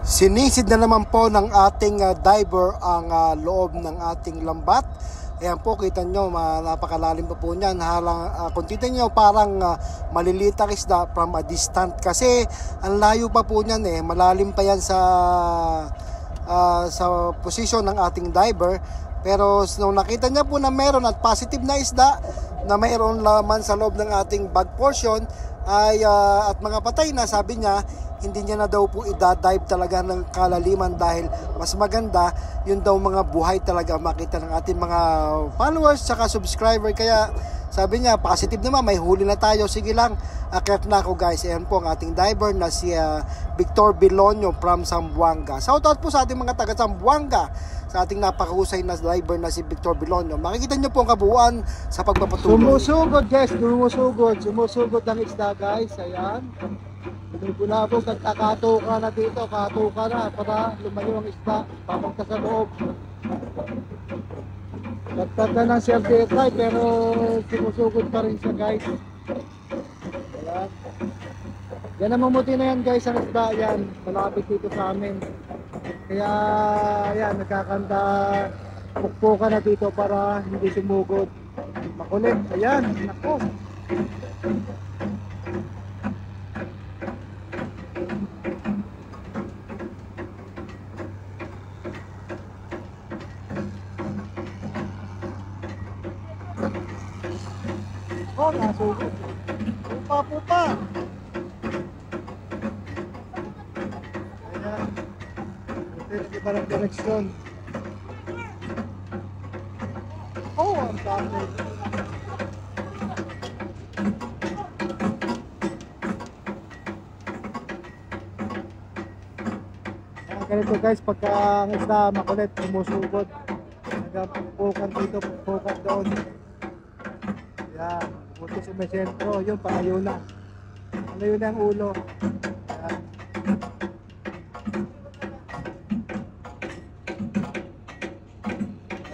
Sinisid na naman po ng ating diver ang loob ng ating lambat. Ayan po, kita nyo, napakalalim pa po niyan. Kung titignan nyo, parang maliliit ang isda from a distant. Kasi ang layo pa po niyan malalim pa yan sa position ng ating diver. Pero nung nakita niya po na meron at positive na isda na mayroon laman sa loob ng ating bag portion at mga patay na, sabi niya, hindi niya na daw po i-dive talaga ng kalaliman dahil mas maganda yun daw mga buhay talaga makita ng ating mga followers tsaka subscriber. Kaya sabi niya, positive naman, may huli na tayo, sige lang, akyat na ako guys. Ayan po ang ating diver na si Victor Bilonio from Zamboanga. Shoutout po sa ating mga taga Zamboanga, sa ating napakahusay na diver na si Victor Bilonio. Makikita nyo po ang kabuuan sa pagpapatuloy. Sumusugod guys, sumusugod ang isda guys. Ayan, bulabog at kakato ka na dito, kato ka na para lumayo ang isda, papunta sa loob. Nagtanda ng safety try pero sumusugod pa rin siya guys. Ayan, yan ang mamuti na yan guys, ang isda yan, malapit dito sa amin. Kaya yan, nagkakanda, pukpo ka na dito para hindi sumugod. Makulit, ayan, nako. Oh, nasugod. Pupa. Ayan. Ito yung parang direksyon. Oh, ang dami. Ganito guys, pagka ang isda makulit, sumusugod. Nagpupukan dito, pupukan doon. Ayan. Buti sa may sentro, yun, palayo na. Palayo na ang ulo. Ayan.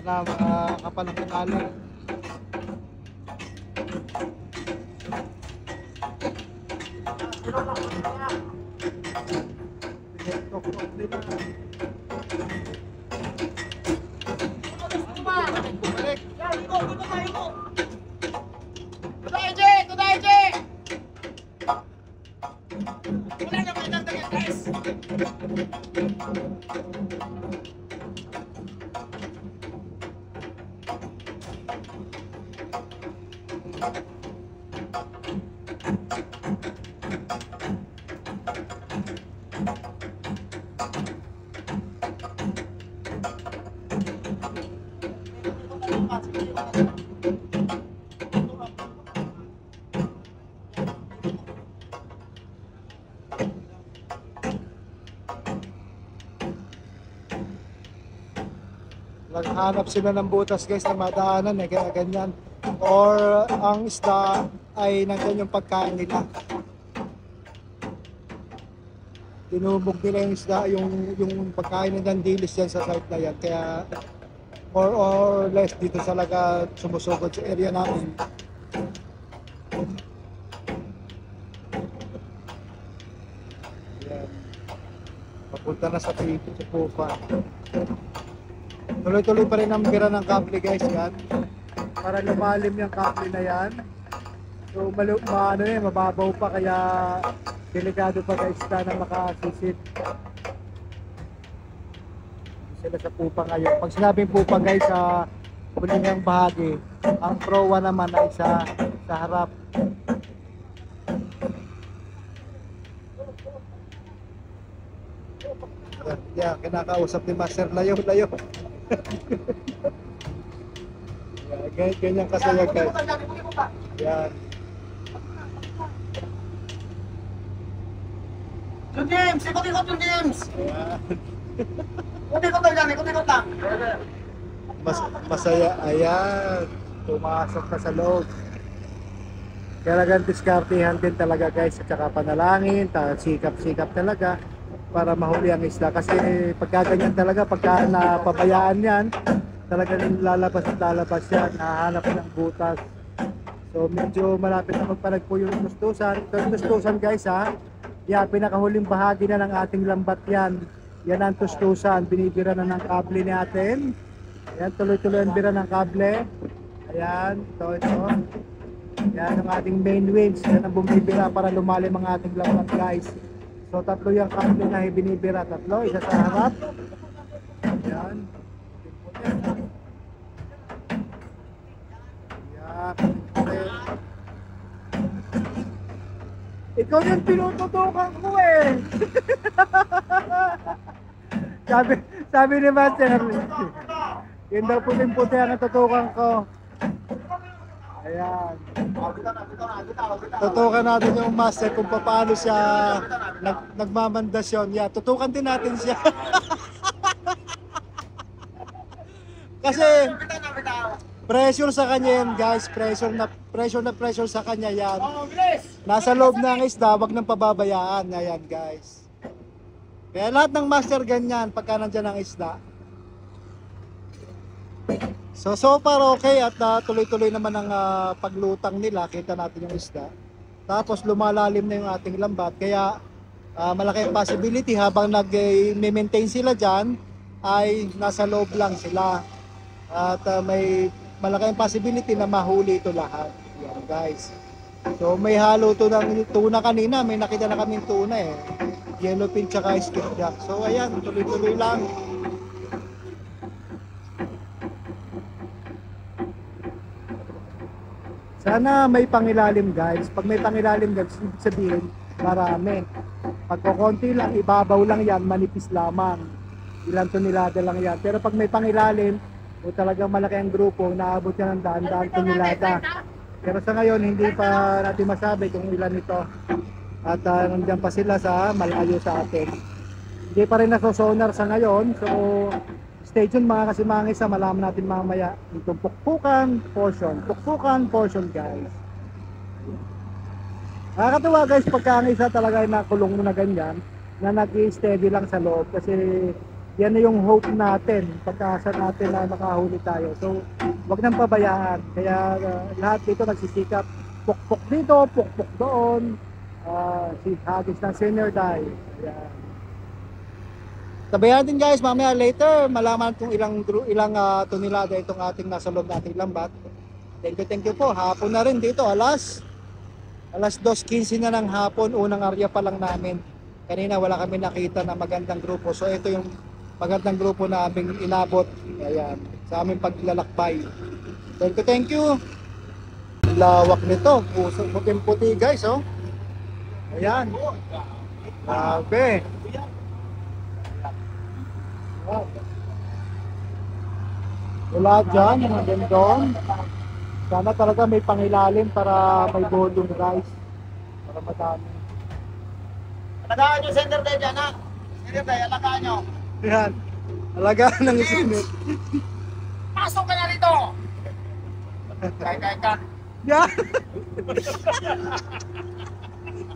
Sana makakapal ang kanala. Naghanap sila ng butas guys na madaanan kaya ganyan, or ang isda ay nandyan yung pagkain nila, tinubog nila yung isda, yung pagkain nandyan, dilis yan sa site na yan, kaya more or less dito talaga sumusugod sa area namin. Yan. Papunta na sa pupa. Tuloy-tuloy pa rin ang bira ng kable guys yan, para lumalim yung kable na yan. So mababaw pa, kaya delikado pa guys na makasisid. Sila sa pupa ngayon. Pag sinabing pupa guys, sa huling bahagi, ang proa naman ay sa harap. Yeah, kinakausap ni Master, layo. Yeah, ganyan kasaya guys. Yan. Yung James, ikot-ikot yung James. Yan. Ikot-ikot lang, ikot-ikot lang. Masaya, ayan. Pumasok na sa loob. Kailangan diskartihan din talaga guys, at saka panalangin, sikap-sikap talaga para mahuli ang isda. Kasi pagka ganyan talaga, pagka napabayaan yan, talagang lalabas yan, nahanap ng butas. So medyo malapit na magparag po yung gustusan. Ito yung gustusan guys ha, Yan, pinakahuling bahagi na ng ating lambat yan. Yan ang tustusan. Binibira na ng kable natin. Ayan, tuloy-tuloy ang bira ng kable. Ayan, ito. Yan ang ating main winch. Yan ang bumibira para lumalim ang ating lambat, guys. So, tatlo yung kable na binibira. Tatlo, isa sa harap. Ayan. Ayan. Ikaw yung pinututukan ko eh. sabi ni Master, yun daw puting-puti ang natutukan ko. Ayan. Tutukan natin yung Master kung paano siya nagmamandasyon. Yeah, tutukan din natin siya. Kasi pressure sa kanya yan, guys. Pressure sa kanya yan. Nasa loob ng isda, wag nang pababayaan. Ayan, guys. Kaya lahat ng master ganyan pagka nandyan ang isda. So far okay at tuloy-tuloy naman ang paglutang nila. Kita natin yung isda. Tapos lumalalim na yung ating lambat. Kaya malaki ang possibility habang nag-maintain sila dyan ay nasa loob lang sila. At may malaki ang possibility na mahuli ito lahat. Yan, guys. So may halo to ng tuna kanina. May nakita na kaming tuna eh. Yellowfin tsaka skipjack. So ayan, tuloy-tuloy lang. Sana may pangilalim, guys. Pag may pangilalim, guys, ibig sabihin marami. Pag konti lang, ibabaw lang yan, manipis lamang. Ilang tonelada lang yan. Pero pag may pangilalim, o talagang malaki ang grupo, naabot yan ng daan-daan tonelada. Pero sa ngayon, hindi pa natin masabi kung ilan ito. At nandiyan pa sila sa malayo sa atin. Hindi pa rin nasosonar sa ngayon. So, stay tuned mga kasimangis, malaman natin mamaya itong pukpukan portion, guys. Nakakatuwa, guys, pagka ang isa talaga ay nakulong mo na ganyan, na nag-i-steady lang sa loob. Kasi yan na yung hope natin, pagkaasa natin na makahuli tayo. So, wag nang pabayaan. Kaya lahat dito nagsisikap. Pukpuk dito, pukpuk doon. Si hagis ng senior die. Ayan. Sabayan din, guys, mamaya later malaman kung ilang tonelada itong ating nasa loob nating lambat. Thank you po. Hapon na rin dito, alas 2:15 na ng hapon, unang area pa lang namin. Kanina wala kami nakita na magandang grupo. So ito yung magandang grupo na aming inabot. Ayan, sa aming paglalakbay. Thank you. Lawak nito, puting-puti, guys, oh. Ayan. Grabe. Wala dyan, mga gandong. Sana talaga may pangilalim para may volume, guys. Para madami. Alagaan nyo, sender tayo dyan, ha? Sender tayo, alagaan nyo. Ayan. Alagaan ng isinit. Pasok ka na rito! Kaya. Yan.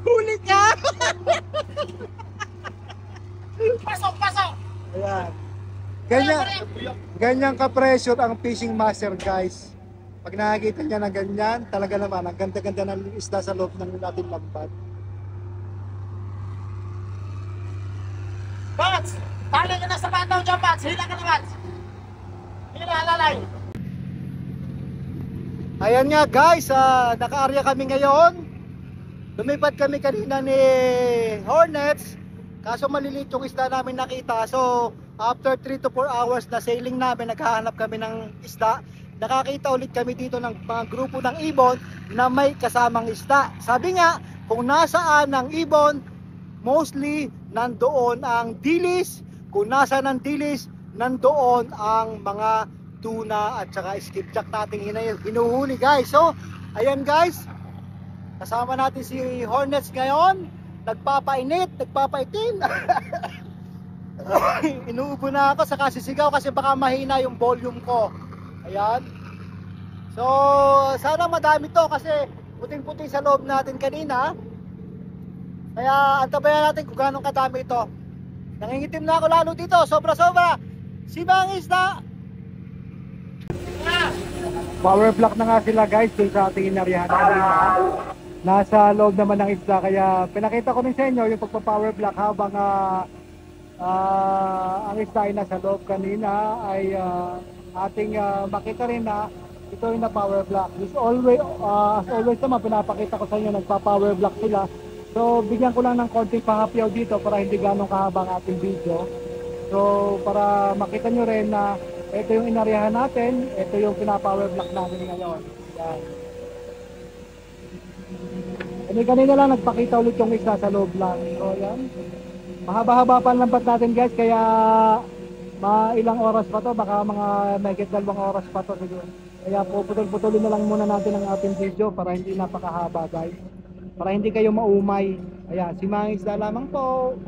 Huli ka! Pasok! Ayan. Ganyan ka-pressure ang fishing master, guys. Pag nakakita niya na ganyan, talaga naman, ang ganda-ganda ng isda sa loob ng ating lambat. Bats! Tali ka na sa pandaw dyan, Bats! Hila ka na, Bats! Hila, alalay! Ayan nga, guys, naka-area kami ngayon. Lumipad kami kanina ni Hornets. Kaso maliliit yung isda namin nakita. So after 3 to 4 hours na sailing namin, naghahanap kami ng isda. Nakakita ulit kami dito ng mga grupo ng ibon na may kasamang isda. Sabi nga, kung nasaan ang ibon, mostly nandoon ang dilis. Kung nasaan ang dilis, nandoon ang mga tuna at saka skipjack nating hinuhuli, guys. So ayan, guys, kasama natin si Hornets ngayon. Nagpapainit, nagpapaitim. Inuubo na ako sa kasisigaw kasi baka mahina yung volume ko. Ayan. So sana madami to kasi puting-puting sa loob natin kanina. Kaya antabayan natin kung gano'ng kadami ito. Nangingitim na ako lalo dito, sobra-sobra. Simangis na. Power block na nga sila, guys, dun sa ating inaryahan kanina. nasa loob naman ng isda. Kaya pinakita ko rin sa inyo yung pagpa-power block habang ang isda ay nasa loob. Kanina ay ating makita rin na ito yung na power block. As always naman pinapakita ko sa inyo nagpa-power block sila. So bigyan ko lang ng konting pangapyaw dito para hindi ganong kahaba ang ating video. So para makita nyo rin na ito yung inaryahan natin, ito yung pina-power block natin ngayon. Yan. Kanina lang nagpakita ulit yung isa sa loob lang. So yan. Mahaba-haba pa ang lambat natin guys, kaya ilang oras pa to, baka mga megit 2 oras pa to siguro. Kaya puputol-putulin na lang muna natin ang ating video para hindi napakahaba guys. Para hindi kayo maumay. Ayan, si mga isda lamang po.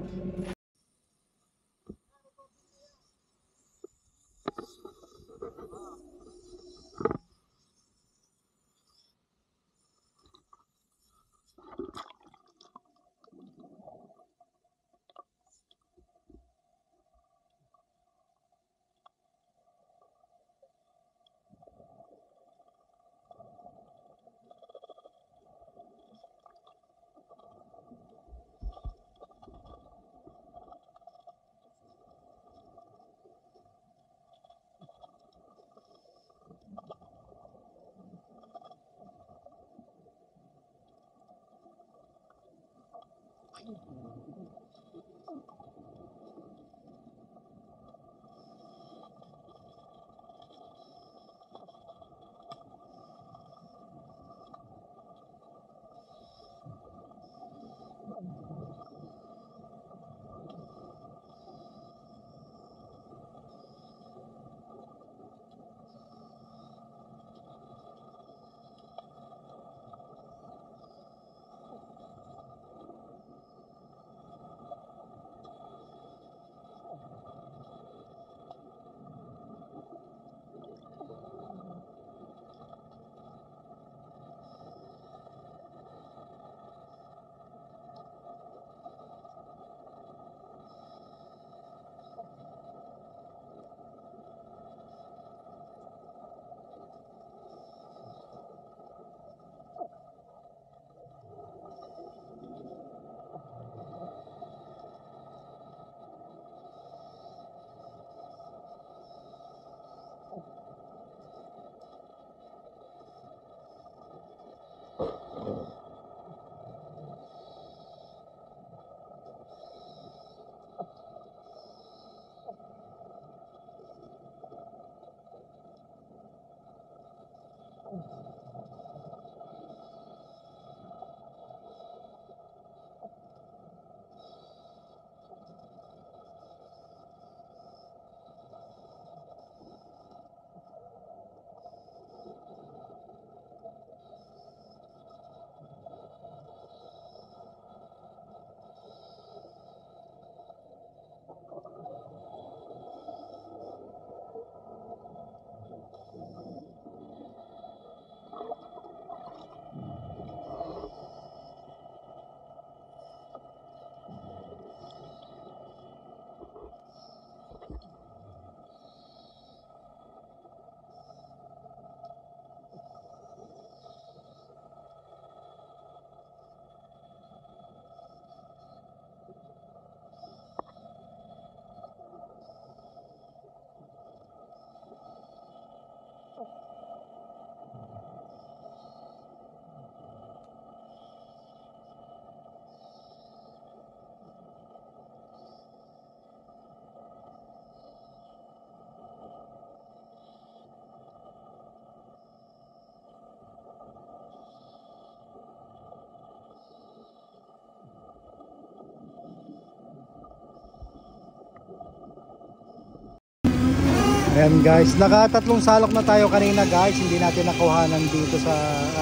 Ayan guys, nakatatlong salok na tayo kanina guys, hindi natin nakuhanan dito sa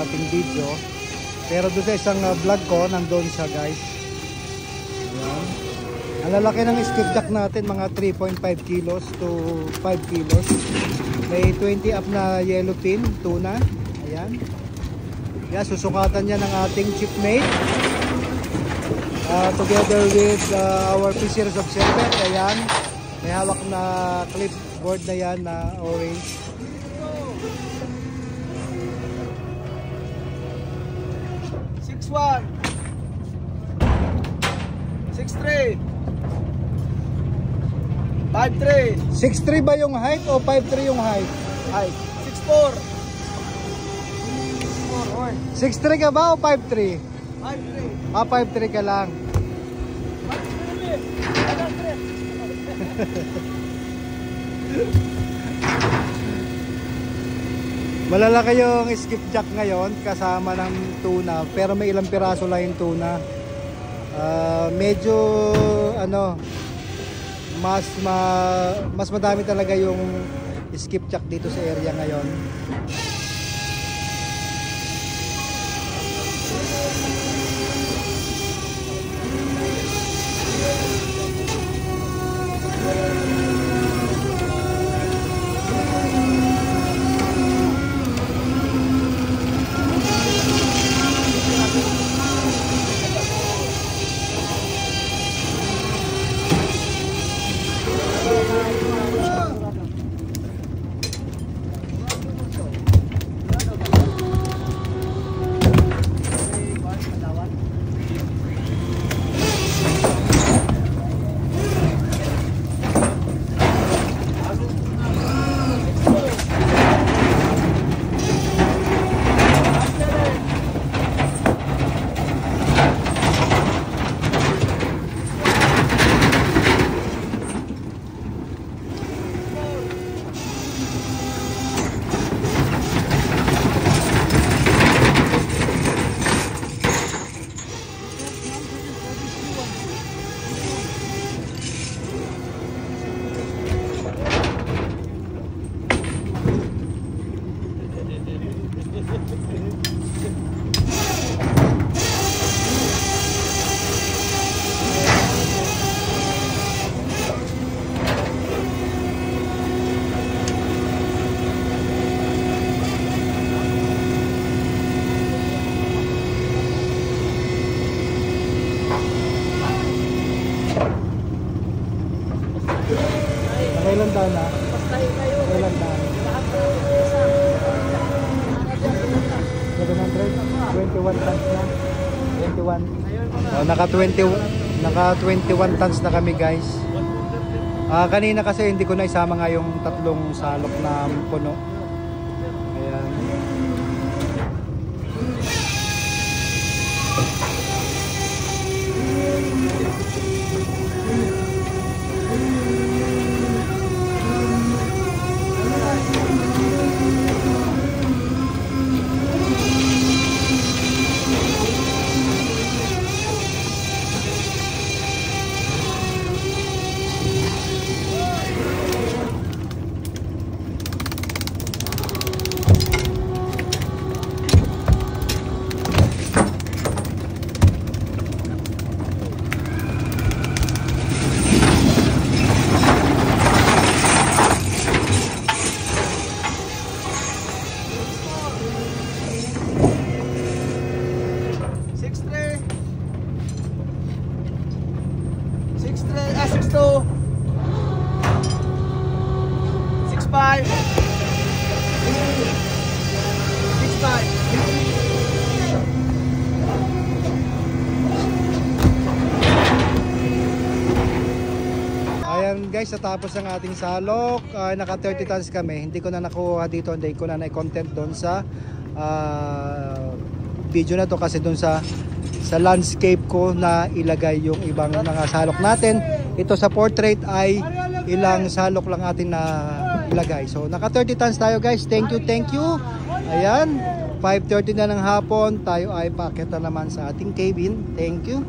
ating video. Pero doon sa isang vlog ko, nandun siya guys. Ayan. Ang lalaki ng skip jack natin, mga 3.5 kilos to 5 kilos. May 20 up na yellowfin, tuna. Ayan. Ayan, susukatan niya ng ating chipmate. Together with our fisheries observer. Ayan, may hawak na clipboard na yan na orange. 6'1". 6'3". 5'3". 6'3 ba yung height o 5'3 yung height? Height. 6'4". 6'3 ka ba o 5'3? 5'3". Ah, 5'3 ka lang. Malalaki yung skipjack ngayon kasama ng tuna, pero may ilang piraso lang yung tuna. Medyo ano, mas madami talaga yung skipjack dito sa area ngayon. Kailan daw na? Kailan daw? 21 tons na. 21. Oh, naka 21 tons na kami, guys. Kanina kasi hindi ko na isama nga yung tatlong salok na puno. Ayan. Guys, natapos ang ating salok. Naka 30 tons kami. Hindi ko na nakuha dito, hindi ko na na-content doon sa video na to kasi doon sa landscape ko na ilagay yung ibang mga salok natin. Ito sa portrait ay ilang salok lang atin na ilagay. So naka 30 tons tayo, guys. Thank you. Ayan, 5:30 na ng hapon. Tayo ay paakyat na naman sa ating cabin. Thank you.